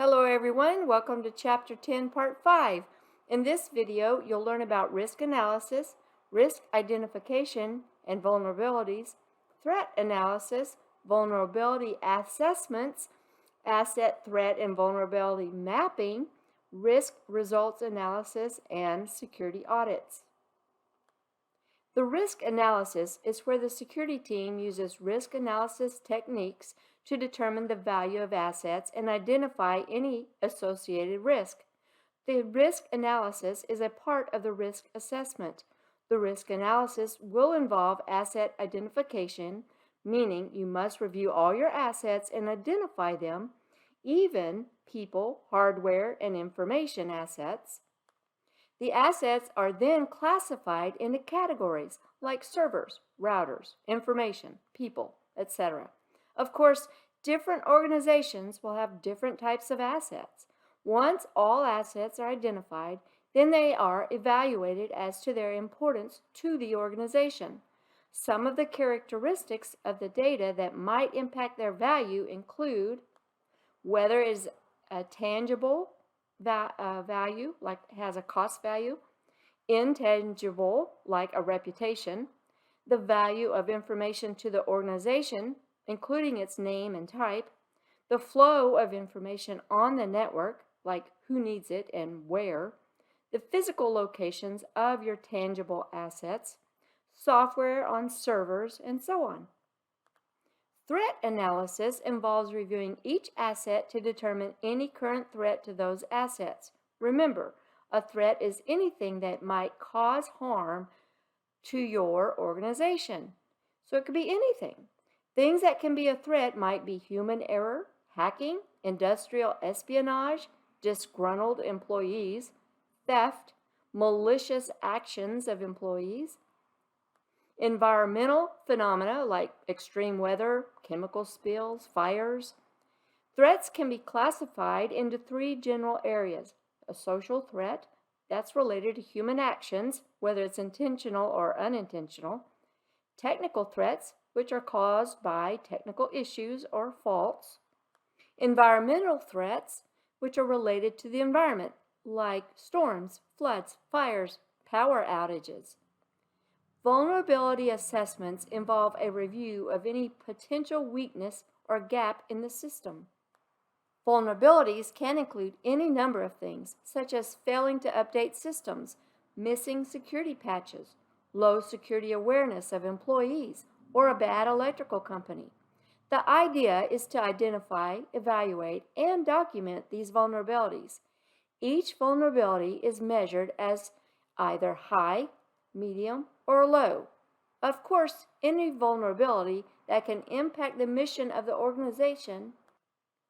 Hello everyone, welcome to Chapter 10, Part 5. In this video, you'll learn about risk analysis, risk identification and vulnerabilities, threat analysis, vulnerability assessments, asset threat and vulnerability mapping, risk results analysis, and security audits. The risk analysis is where the security team uses risk analysis techniques to determine the value of assets and identify any associated risk. The risk analysis is a part of the risk assessment. The risk analysis will involve asset identification, meaning you must review all your assets and identify them, even people, hardware, and information assets. The assets are then classified into categories like servers, routers, information, people, etc. Of course, different organizations will have different types of assets. Once all assets are identified, then they are evaluated as to their importance to the organization. Some of the characteristics of the data that might impact their value include whether it is a tangible value, like has a cost value, intangible, like a reputation, the value of information to the organization, including its name and type, the flow of information on the network, like who needs it and where, the physical locations of your tangible assets, software on servers, and so on. Threat analysis involves reviewing each asset to determine any current threat to those assets. Remember, a threat is anything that might cause harm to your organization. So it could be anything. Things that can be a threat might be human error, hacking, industrial espionage, disgruntled employees, theft, malicious actions of employees, environmental phenomena like extreme weather, chemical spills, fires. Threats can be classified into three general areas. A social threat, that's related to human actions, whether it's intentional or unintentional. Technical threats, which are caused by technical issues or faults. Environmental threats, which are related to the environment, like storms, floods, fires, power outages. Vulnerability assessments involve a review of any potential weakness or gap in the system. Vulnerabilities can include any number of things, such as failing to update systems, missing security patches, low security awareness of employees, or a bad electrical company. The idea is to identify, evaluate, and document these vulnerabilities. Each vulnerability is measured as either high, medium, or low. Of course, any vulnerability that can impact the mission of the organization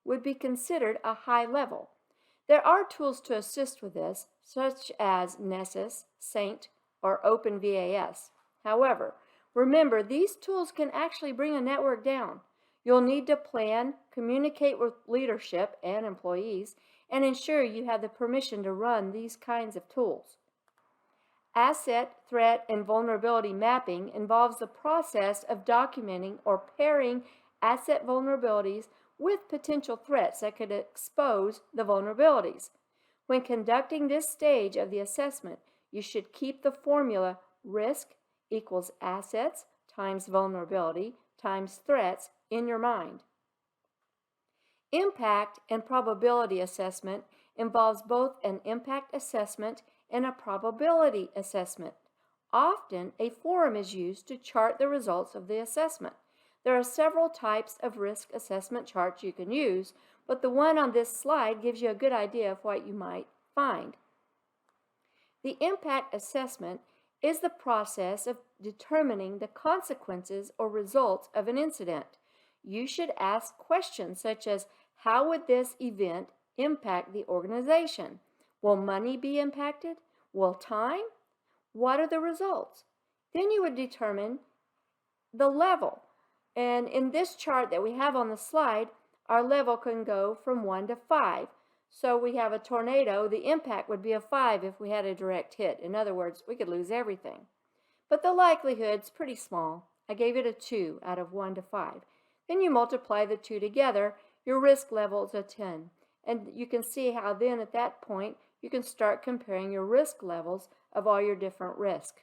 would be considered a high level. There are tools to assist with this, such as Nessus, Saint, or OpenVAS. However, remember, these tools can actually bring a network down. You'll need to plan, communicate with leadership and employees, and ensure you have the permission to run these kinds of tools. Asset, threat, and vulnerability mapping involves the process of documenting or pairing asset vulnerabilities with potential threats that could expose the vulnerabilities. When conducting this stage of the assessment, you should keep the formula risk equals assets times vulnerability times threats in your mind. Impact and probability assessment involves both an impact assessment and a probability assessment. Often, a form is used to chart the results of the assessment. There are several types of risk assessment charts you can use, but the one on this slide gives you a good idea of what you might find. The impact assessment is the process of determining the consequences or results of an incident. You should ask questions such as, how would this event impact the organization? Will money be impacted? Will time? What are the results? Then you would determine the level. And in this chart that we have on the slide, our level can go from 1 to 5. So we have a tornado, the impact would be a 5 if we had a direct hit. In other words, we could lose everything. But the likelihood's pretty small. I gave it a 2 out of 1 to 5. Then you multiply the two together, your risk level is a 10. And you can see how then at that point you can start comparing your risk levels of all your different risks.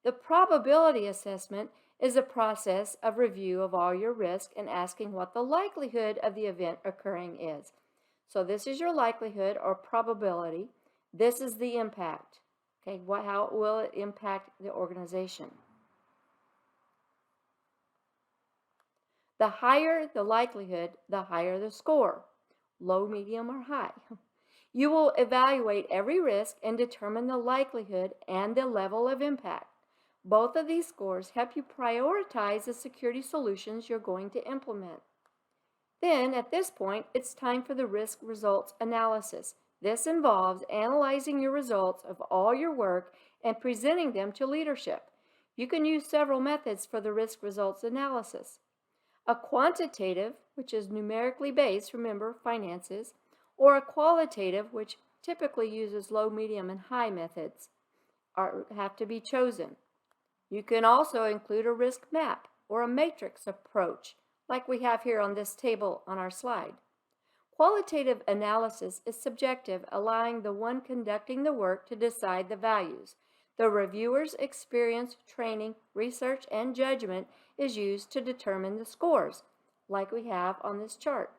The probability assessment is a process of review of all your risk and asking what the likelihood of the event occurring is. So this is your likelihood or probability. This is the impact. Okay, how will it impact the organization? The higher the likelihood, the higher the score, low, medium, or high. You will evaluate every risk and determine the likelihood and the level of impact. Both of these scores help you prioritize the security solutions you're going to implement. Then, at this point, it's time for the risk results analysis. This involves analyzing your results of all your work and presenting them to leadership. You can use several methods for the risk results analysis. A quantitative, which is numerically based, remember, finances, or a qualitative, which typically uses low, medium, and high methods, have to be chosen. You can also include a risk map or a matrix approach, like we have here on this table on our slide. Qualitative analysis is subjective, allowing the one conducting the work to decide the values. The reviewer's experience, training, research, and judgment is used to determine the scores, like we have on this chart.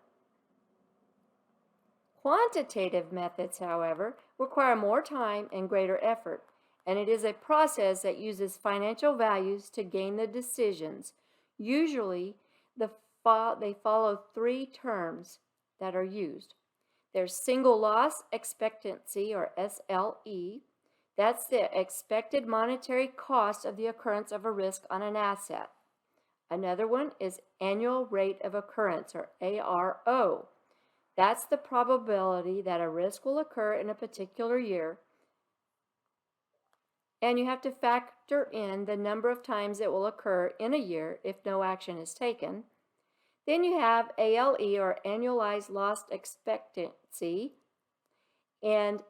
Quantitative methods, however, require more time and greater effort, and it is a process that uses financial values to gain the decisions. Usually, they follow three terms that are used. There's single loss expectancy, or SLE. That's the expected monetary cost of the occurrence of a risk on an asset. Another one is annual rate of occurrence, or ARO. That's the probability that a risk will occur in a particular year. And you have to factor in the number of times it will occur in a year if no action is taken. Then you have ALE, or annualized loss expectancy, and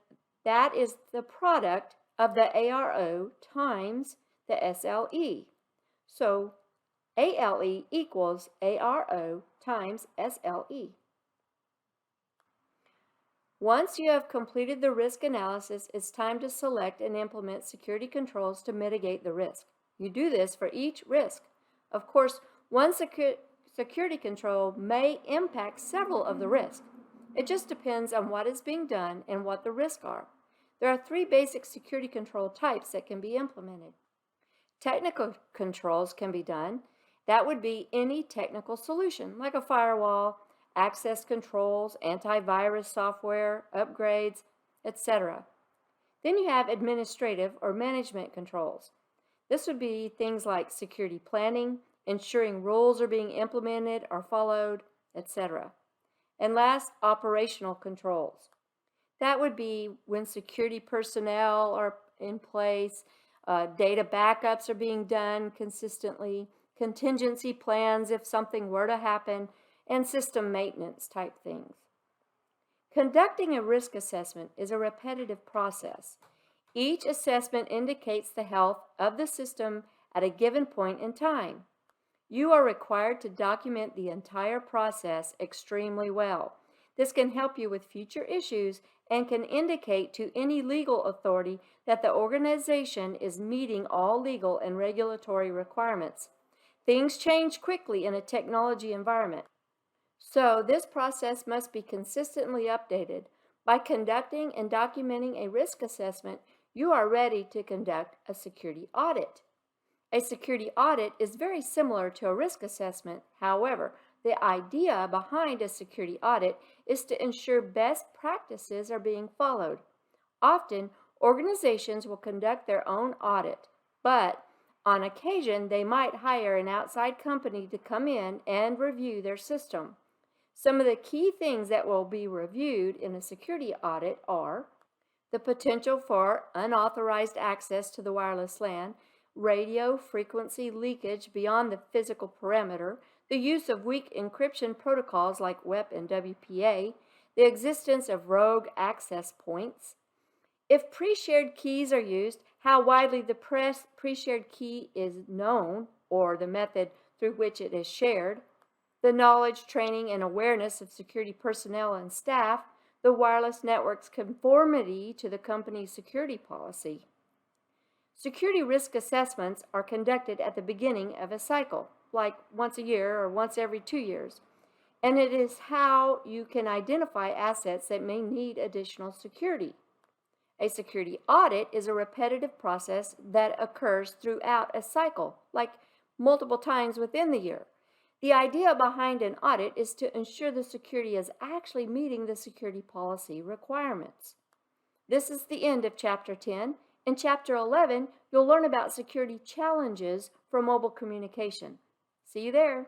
that is the product of the ARO times the SLE. So ALE equals ARO times SLE. Once you have completed the risk analysis, it's time to select and implement security controls to mitigate the risk. You do this for each risk. Of course, one security control may impact several of the risks. It just depends on what is being done and what the risks are. There are three basic security control types that can be implemented. Technical controls can be done. That would be any technical solution, like a firewall, access controls, antivirus software, upgrades, etc. Then you have administrative or management controls. This would be things like security planning, ensuring rules are being implemented or followed, etc. And last, operational controls. That would be when security personnel are in place, data backups are being done consistently, contingency plans if something were to happen, and system maintenance type things. Conducting a risk assessment is a repetitive process. Each assessment indicates the health of the system at a given point in time. You are required to document the entire process extremely well. This can help you with future issues and can indicate to any legal authority that the organization is meeting all legal and regulatory requirements. Things change quickly in a technology environment. So this process must be consistently updated. By conducting and documenting a risk assessment, you are ready to conduct a security audit. A security audit is very similar to a risk assessment. However, the idea behind a security audit is to ensure best practices are being followed. Often, organizations will conduct their own audit, but on occasion, they might hire an outside company to come in and review their system. Some of the key things that will be reviewed in a security audit are the potential for unauthorized access to the wireless LAN, radio frequency leakage beyond the physical perimeter, the use of weak encryption protocols like WEP and WPA, the existence of rogue access points. If pre-shared keys are used, how widely the pre-shared key is known, or the method through which it is shared. the knowledge, training, and awareness of security personnel and staff, the wireless network's conformity to the company's security policy. Security risk assessments are conducted at the beginning of a cycle, like once a year or once every 2 years, and it is how you can identify assets that may need additional security. A security audit is a repetitive process that occurs throughout a cycle, like multiple times within the year. The idea behind an audit is to ensure the security is actually meeting the security policy requirements. This is the end of Chapter 10. In Chapter 11, you'll learn about security challenges for mobile communication. See you there.